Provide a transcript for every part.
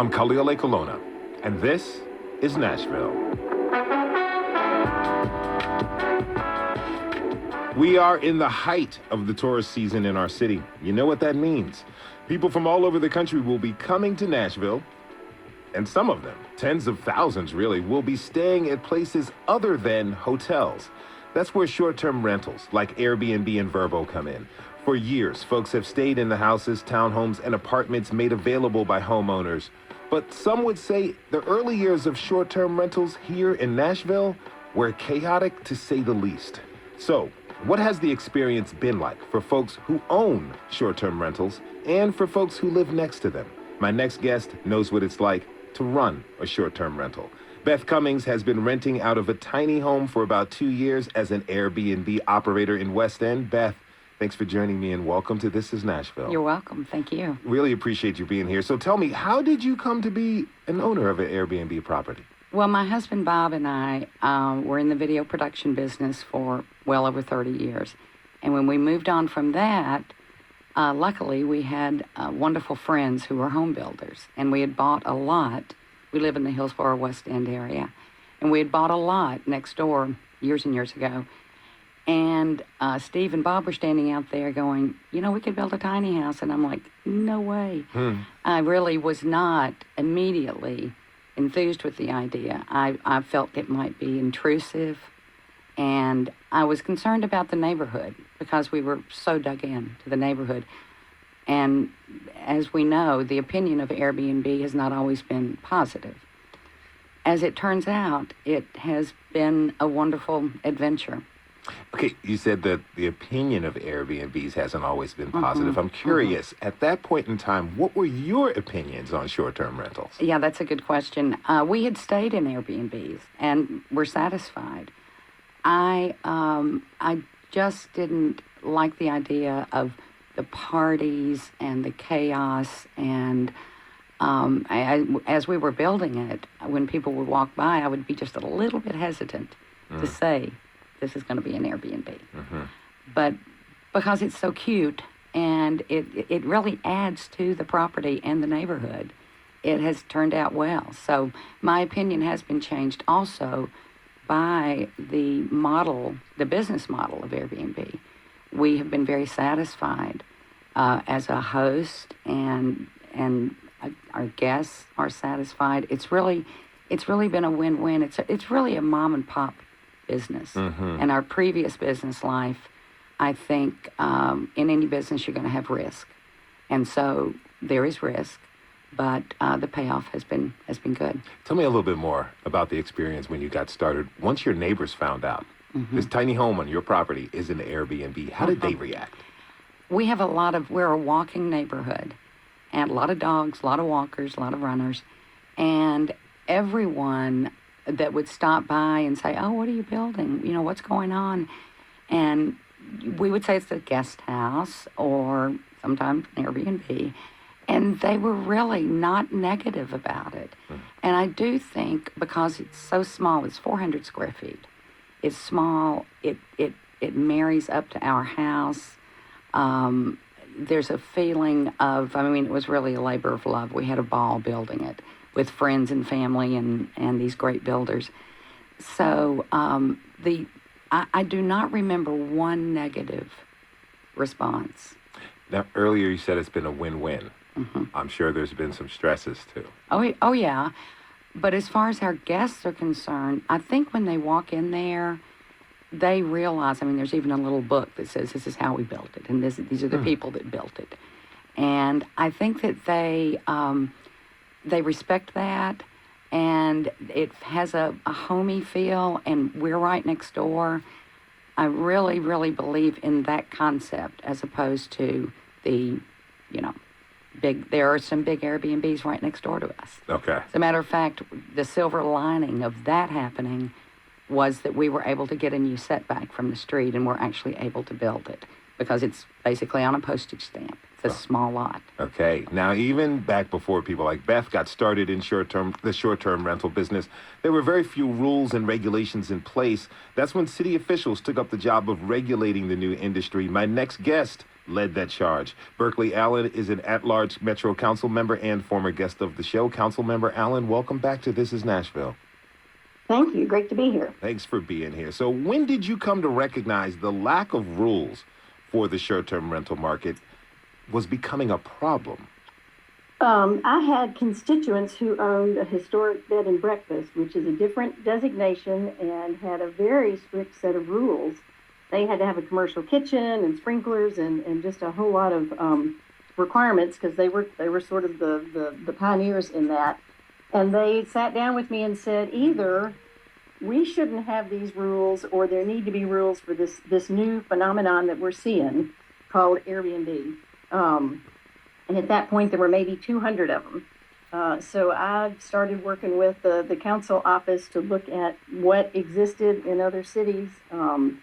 I'm Khalil Colonna, and this is Nashville. We are in the height of the tourist season in our city. You know what that means. People from all over the country will be coming to Nashville, and some of them, tens of thousands really, will be staying at places other than hotels. That's where short-term rentals like Airbnb and Vrbo come in. For years, folks have stayed in the houses, townhomes, and apartments made available by homeowners. But some would say the early years of short-term rentals here in Nashville were chaotic to say the least. So, what has the experience been like for folks who own short-term rentals and for folks who live next to them? My next guest knows what it's like to run a short-term rental. Beth Cummings has been renting out of a tiny home for about 2 years as an Airbnb operator in West End. Beth, thanks for joining me and welcome to This is Nashville. You're welcome. Thank you. Really appreciate you being here. So tell me, how did you come to be an owner of an Airbnb property? Well, my husband Bob and I were in the video production business for well over 30 years. And when we moved on from that, luckily we had wonderful friends who were home builders. And we had bought a lot. We live in the Hillsborough West End area. And we had bought a lot next door years and years ago. And Steve and Bob were standing out there going, you know, we could build a tiny house. And I'm like, no way. I really was not immediately enthused with the idea. I felt it might be intrusive. And I was concerned about the neighborhood because we were so dug in to the neighborhood. And as we know, the opinion of Airbnb has not always been positive. As it turns out, it has been a wonderful adventure. Okay, you said that the opinion of Airbnbs hasn't always been positive. I'm curious, at that point in time, what were your opinions on short-term rentals? Yeah, that's a good question. We had stayed in Airbnbs and were satisfied. I just didn't like the idea of the parties and the chaos. And as we were building it, when people would walk by, I would be just a little bit hesitant to say, this is going to be an Airbnb. But because it's so cute and it really adds to the property and the neighborhood, it has turned out well. So my opinion has been changed also by the model, the business model of Airbnb. We have been very satisfied as a host, and our guests are satisfied. It's really been a win-win. It's really a mom and pop business. And our previous business life, I think in any business you're going to have risk, and so there is risk, but the payoff has been good. Tell me a little bit more about the experience when you got started. Once your neighbors found out this tiny home on your property is an Airbnb, how did they react? We're a walking neighborhood, and a lot of dogs, a lot of walkers, a lot of runners, and everyone that would stop by and say, oh, what are you building? You know, what's going on? And we would say it's a guest house or sometimes an Airbnb. And they were really not negative about it. And I do think because it's so small, it's 400 square feet. It's small. It marries up to our house. There's a feeling of, it was really a labor of love. We had a ball building it with friends and family and these great builders. So I do not remember one negative response. Now, earlier you said it's been a win-win. I'm sure there's been some stresses too. Oh yeah. But as far as our guests are concerned, I think when they walk in there, they realize, there's even a little book that says this is how we built it, and these are the people that built it. And I think that they respect that, and it has a homey feel, and we're right next door. I really, really believe in that concept as opposed to the, there are some big Airbnbs right next door to us. Okay. As a matter of fact, the silver lining of that happening was that we were able to get a new setback from the street, and we're actually able to build it because it's basically on a postage stamp. It's a small lot. Okay. Now, even back before people like Beth got started in the short-term rental business, there were very few rules and regulations in place. That's when city officials took up the job of regulating the new industry. My next guest led that charge. Berkeley Allen is an at-large Metro Council member and former guest of the show. Council member Allen, welcome back to This is Nashville. Thank you. Great to be here. Thanks for being here. So when did you come to recognize the lack of rules for the short-term rental market was becoming a problem? I had constituents who owned a historic bed and breakfast, which is a different designation and had a very strict set of rules. They had to have a commercial kitchen and sprinklers and just a whole lot of requirements because they were sort of the pioneers in that. And they sat down with me and said, either we shouldn't have these rules or there need to be rules for this new phenomenon that we're seeing called Airbnb. And at that point, there were maybe 200 of them. So I started working with the council office to look at what existed in other cities,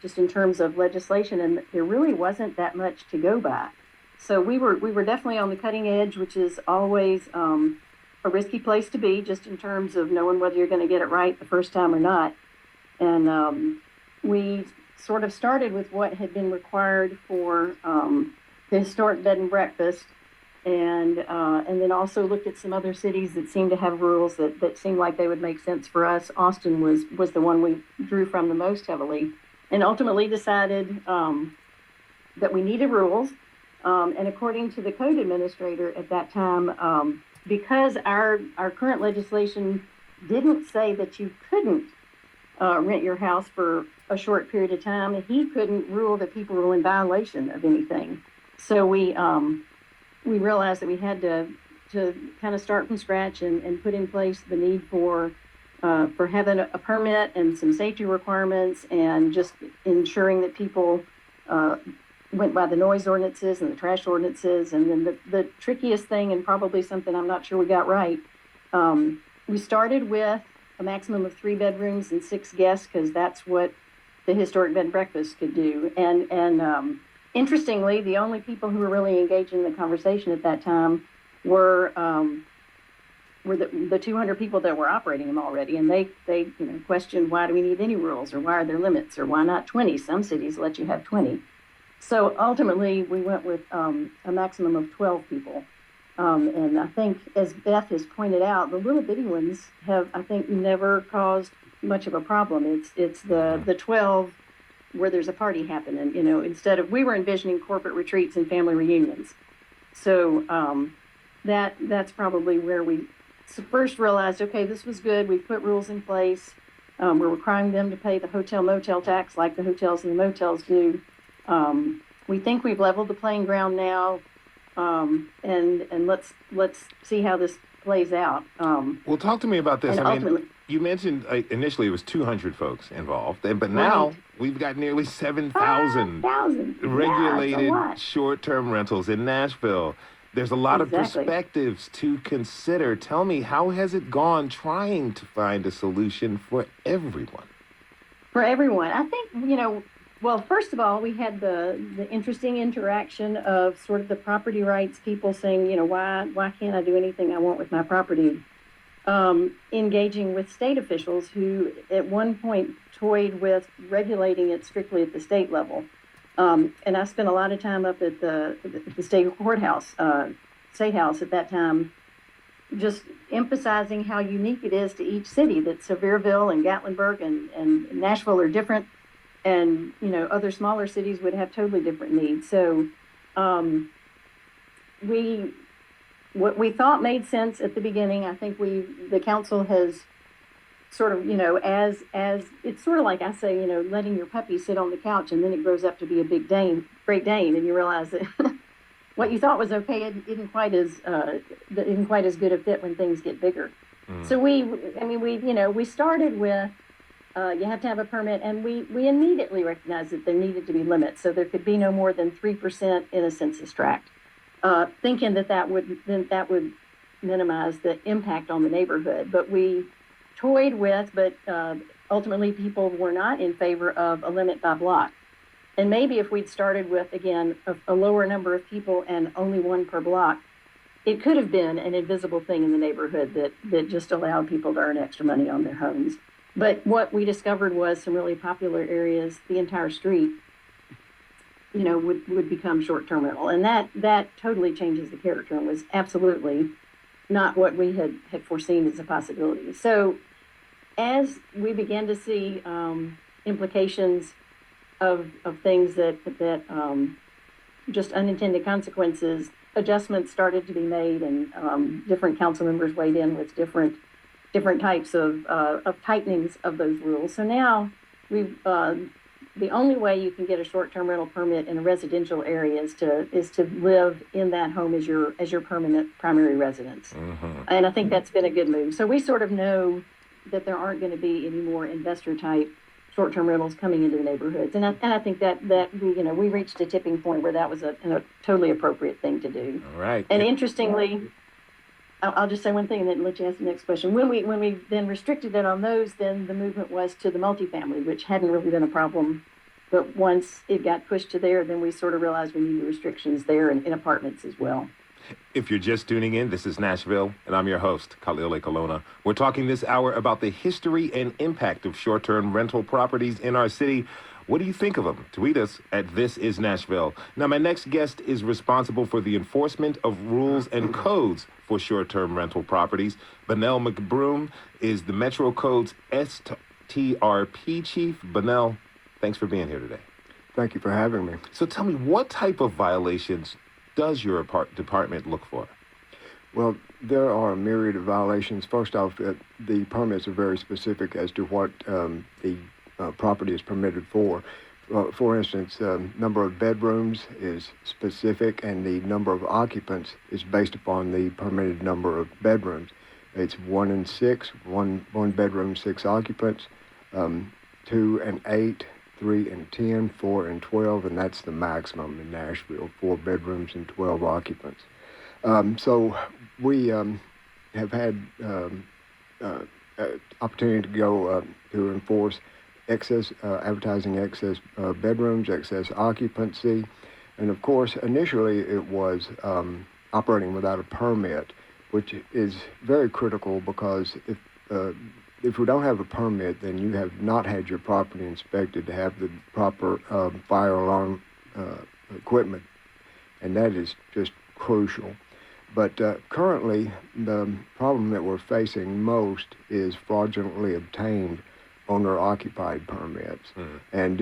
just in terms of legislation, and there really wasn't that much to go by. So we were definitely on the cutting edge, which is always a risky place to be, just in terms of knowing whether you're going to get it right the first time or not. And we sort of started with what had been required for the historic bed and breakfast. And then also looked at some other cities that seemed to have rules that seemed like they would make sense for us. Austin was the one we drew from the most heavily, and ultimately decided that we needed rules. And according to the code administrator at that time, because our current legislation didn't say that you couldn't rent your house for a short period of time, he couldn't rule that people were in violation of anything. So we realized that we had to kind of start from scratch and put in place the need for having a permit and some safety requirements and just ensuring that people went by the noise ordinances and the trash ordinances. And then the trickiest thing, and probably something I'm not sure we got right, we started with a maximum of 3 bedrooms and 6 guests because that's what the historic bed and breakfast could do. And interestingly, the only people who were really engaged in the conversation at that time were the 200 people that were operating them already, and they questioned, why do we need any rules, or why are there limits, or why not 20? Some cities let you have 20. So ultimately, we went with a maximum of 12 people, and I think, as Beth has pointed out, the little bitty ones have, I think, never caused much of a problem. It's the 12 where there's a party happening, instead of, we were envisioning corporate retreats and family reunions. So that's probably where we first realized, okay, this was good. We've put rules in place. We're requiring them to pay the hotel motel tax like the hotels and the motels do. We think we've leveled the playing ground now, and let's see how this plays out. Well, talk to me about this. I mean, you mentioned initially it was 200 folks involved, but now we've got nearly 7,000 regulated short-term rentals in Nashville. There's a lot of perspectives to consider. Tell me, how has it gone trying to find a solution for everyone? For everyone. I think, well, first of all, we had the interesting interaction of sort of the property rights people saying, why can't I do anything I want with my property? Engaging with state officials who at one point toyed with regulating it strictly at the state level. And I spent a lot of time up at the state courthouse, state house at that time, just emphasizing how unique it is to each city, that Sevierville and Gatlinburg and Nashville are different, and other smaller cities would have totally different needs. So what we thought made sense at the beginning, I think the council has sort of, as it's sort of like I say, letting your puppy sit on the couch and then it grows up to be a Great Dane, and you realize that what you thought was okay isn't quite as good a fit when things get bigger. So we started with you have to have a permit, and we immediately recognized that there needed to be limits, so there could be no more than 3% in a census tract, thinking that would minimize the impact on the neighborhood. But we toyed with, but ultimately people were not in favor of a limit by block. And maybe if we'd started with, again, a lower number of people and only one per block, it could have been an invisible thing in the neighborhood that just allowed people to earn extra money on their homes. But what we discovered was some really popular areas, the entire street, would become short-term rental. And that totally changes the character and was absolutely not what we had foreseen as a possibility. So as we began to see implications of things that just unintended consequences, adjustments started to be made, and different council members weighed in with different types of tightenings of those rules. So now we've the only way you can get a short-term rental permit in a residential area is to live in that home as your permanent primary residence. Mm-hmm. And I think that's been a good move. So we sort of know that there aren't going to be any more investor-type short-term rentals coming into the neighborhoods, and I think that we reached a tipping point where that was a totally appropriate thing to do. All right. And interestingly, I'll just say one thing and then let you ask the next question. When we then restricted it on those, then the movement was to the multifamily, which hadn't really been a problem. But once it got pushed to there, then we sort of realized we needed restrictions there in apartments as well. If you're just tuning in, this is Nashville, and I'm your host, Khalil Colonna. We're talking this hour about the history and impact of short-term rental properties in our city. What do you think of them? Tweet us at This Is Nashville. Now, my next guest is responsible for the enforcement of rules and codes for short-term rental properties. Bonnell McBroom is the Metro Code's STRP chief. Bonnell, thanks for being here today. Thank you for having me. So tell me, what type of violations does your department look for? Well, there are a myriad of violations. First off, the permits are very specific as to what the property is permitted for. For instance, number of bedrooms is specific, and the number of occupants is based upon the permitted number of bedrooms. It's 1 and 6, one bedroom, 6 occupants, 2 and 8, 3 and 10, 4 and 12, and that's the maximum in Nashville, 4 bedrooms and 12 occupants. So we have had opportunity to go to enforce advertising excess bedrooms, excess occupancy, and of course, initially it was operating without a permit, which is very critical because if we don't have a permit, then you have not had your property inspected to have the proper fire alarm equipment, and that is just crucial. But currently, the problem that we're facing most is fraudulently obtained owner-occupied permits, and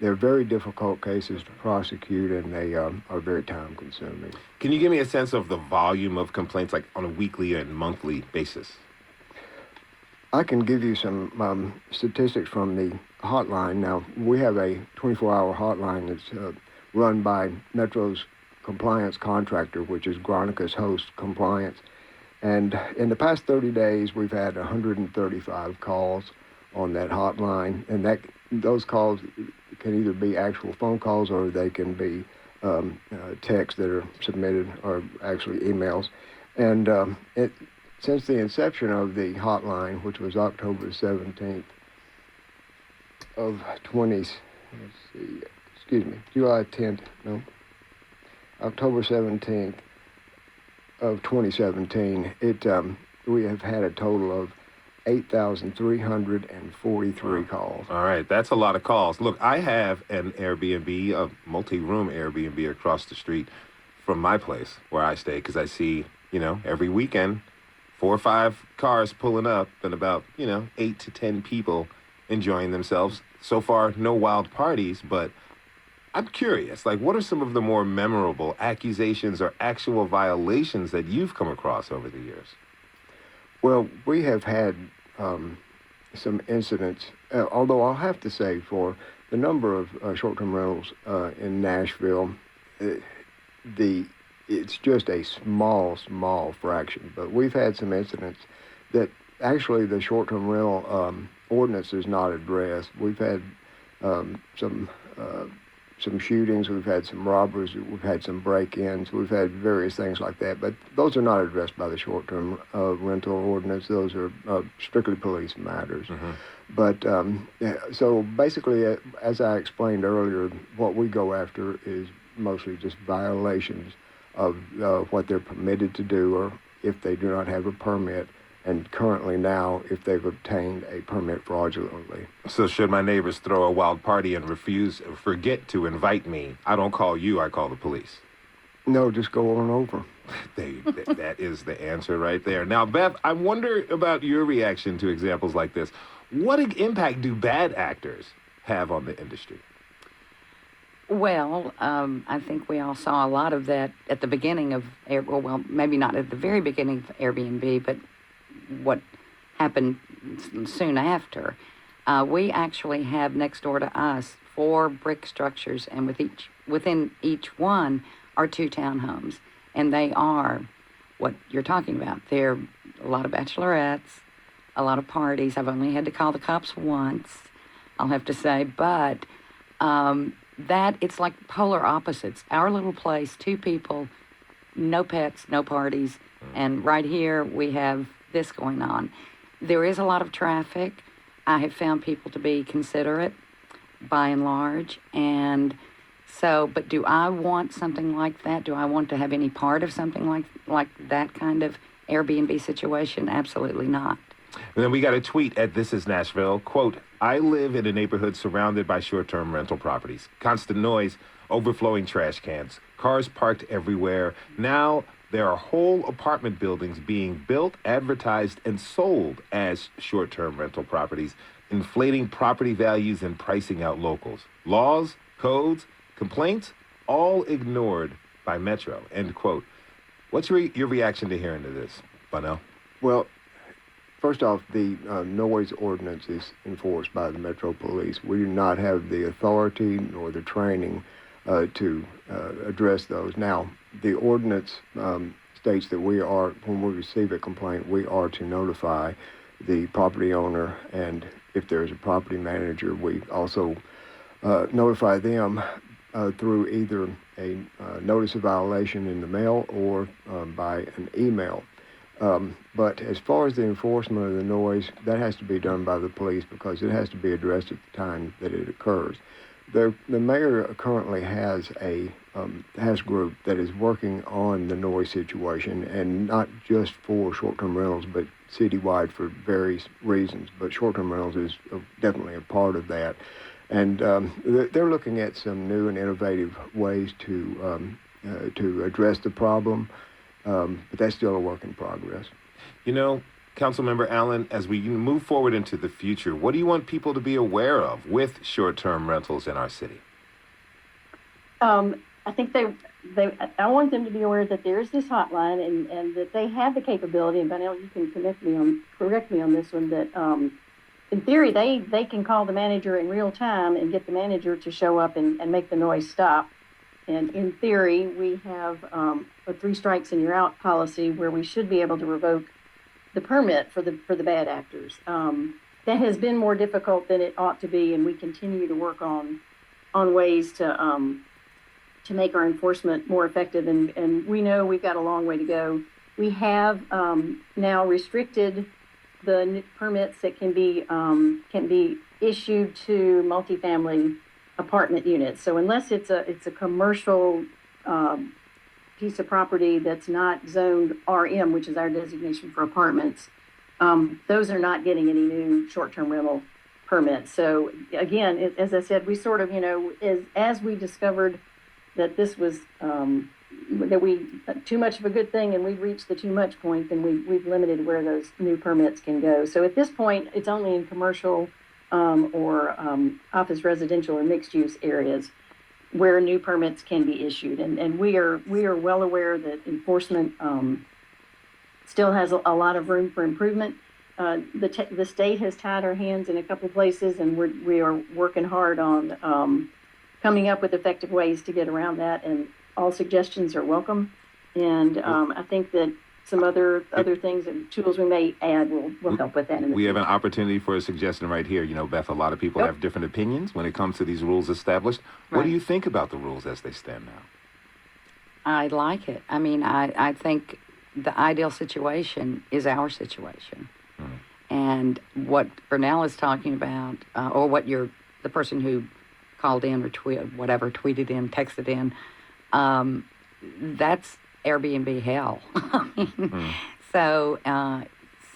they're very difficult cases to prosecute, and they are very time-consuming. Can you give me a sense of the volume of complaints, like on a weekly and monthly basis? I can give you some statistics from the hotline. Now, we have a 24-hour hotline that's run by Metro's compliance contractor, which is Gronicus Host Compliance. And in the past 30 days, we've had 135 calls on that hotline. And those calls can either be actual phone calls or they can be texts that are submitted or actually emails. And since the inception of the hotline, which was October 17th of July 10th, no, October 17th of 2017, we have had a total of 8,343 calls. All right, that's a lot of calls. Look, I have an Airbnb, a multi-room Airbnb across the street from my place where I stay, because I see, every weekend, 4 or 5 cars pulling up and about, 8 to 10 people enjoying themselves. So far, no wild parties, but I'm curious, what are some of the more memorable accusations or actual violations that you've come across over the years? Well, we have had some incidents, although I'll have to say for the number of short-term rentals in Nashville, it's just a small fraction. But we've had some incidents that actually the short-term rental ordinance is not addressed. We've had some shootings, we've had some robberies, we've had some break-ins, we've had various things like that, but those are not addressed by the short-term rental ordinance. Those are strictly police matters. Mm-hmm. But so basically, as I explained earlier, what we go after is mostly just violations of what they're permitted to do, or if they do not have a permit, and currently now if they've obtained a permit fraudulently. So should my neighbors throw a wild party and forget to invite me, I don't call you, I call the police. No, just go on over. That is the answer right there. Now, Beth, I wonder about your reaction to examples like this. What impact do bad actors have on the industry? Well, I think we all saw a lot of that at the beginning of, well, maybe not at the very beginning of Airbnb, but what happened soon after. We actually have next door to us 4 brick structures, and within each one are 2 townhomes. And they are what you're talking about. They're a lot of bachelorettes, a lot of parties. I've only had to call the cops once, I'll have to say, but that it's like polar opposites. Our little place, 2 people, no pets, no parties, and right here we have this going on. There is a lot of traffic. I have found people to be considerate by and large, and so, but do I want something like that? Do I want to have any part of something like that kind of Airbnb situation? Absolutely not. And then we got a tweet at This Is Nashville. Quote, I live in a neighborhood surrounded by short-term rental properties. Constant noise, overflowing trash cans, cars parked everywhere. Now there are whole apartment buildings being built, advertised, and sold as short-term rental properties, inflating property values and pricing out locals. Laws, codes, complaints, all ignored by Metro, end quote. What's your reaction to hearing to this, Bunnell? Well, first off, the noise ordinance is enforced by the Metro Police. We do not have the authority nor the training to address those. Now, the ordinance states that when we receive a complaint, we are to notify the property owner, and if there's a property manager, we also notify them through either a notice of violation in the mail or by an email. But as far as the enforcement of the noise, that has to be done by the police because it has to be addressed at the time that it occurs. The mayor currently has a task group that is working on the noise situation, and not just for short-term rentals, but citywide for various reasons. But short-term rentals is definitely a part of that. And they're looking at some new and innovative ways to address the problem, but that's still a work in progress. You know, Councilmember Allen, as we move forward into the future, what do you want people to be aware of with short-term rentals in our city? I think I want them to be aware that there is this hotline and that they have the capability, and Bunnell, you can correct me on this one, that in theory, they can call the manager in real time and get the manager to show up and make the noise stop. And in theory, we have a 3 strikes and you're out policy where we should be able to revoke the permit for the bad actors. That has been more difficult than it ought to be, and we continue to work on ways to make our enforcement more effective. And we know we've got a long way to go. We have now restricted the permits that can be issued to multifamily apartment units. So unless it's a commercial piece of property that's not zoned RM, which is our designation for apartments, those are not getting any new short-term rental permits. So again, as I said, we sort of, as we discovered that this was too much of a good thing and we've reached the too much point, then we've limited where those new permits can go. So at this point, it's only in commercial or office, residential, or mixed use areas where new permits can be issued. And we are well aware that enforcement still has a lot of room for improvement. The state has tied our hands in a couple of places, and we are working hard on coming up with effective ways to get around that, and all suggestions are welcome. And I think that some other things and tools we may add will help with that. We have an opportunity for a suggestion right here. You know, Beth, a lot of people have different opinions when it comes to these rules established. Right. What do you think about the rules as they stand now? I like it. I mean, I think the ideal situation is our situation. Mm-hmm. And what Burnell is talking about, or what the person who called in or tweeted in, texted in, that's Airbnb hell. So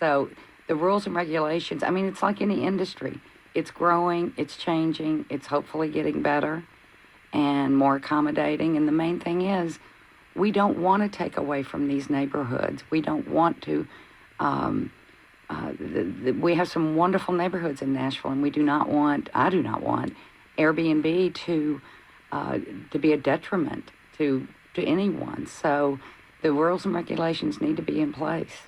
So the rules and regulations, I mean, it's like any industry. It's growing, it's changing, it's hopefully getting better and more accommodating. And the main thing is, we don't want to take away from these neighborhoods. We don't want to. We have some wonderful neighborhoods in Nashville, and I do not want Airbnb to be a detriment to anyone. So the rules and regulations need to be in place.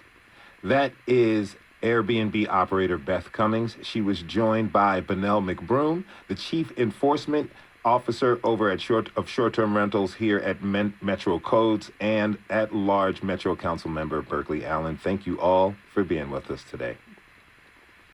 That is Airbnb operator Beth Cummings. She was joined by Benell McBroom, the Chief Enforcement Officer over at short-term rentals here at Metro Codes, and at large Metro Council member Berkeley Allen. Thank you all for being with us today.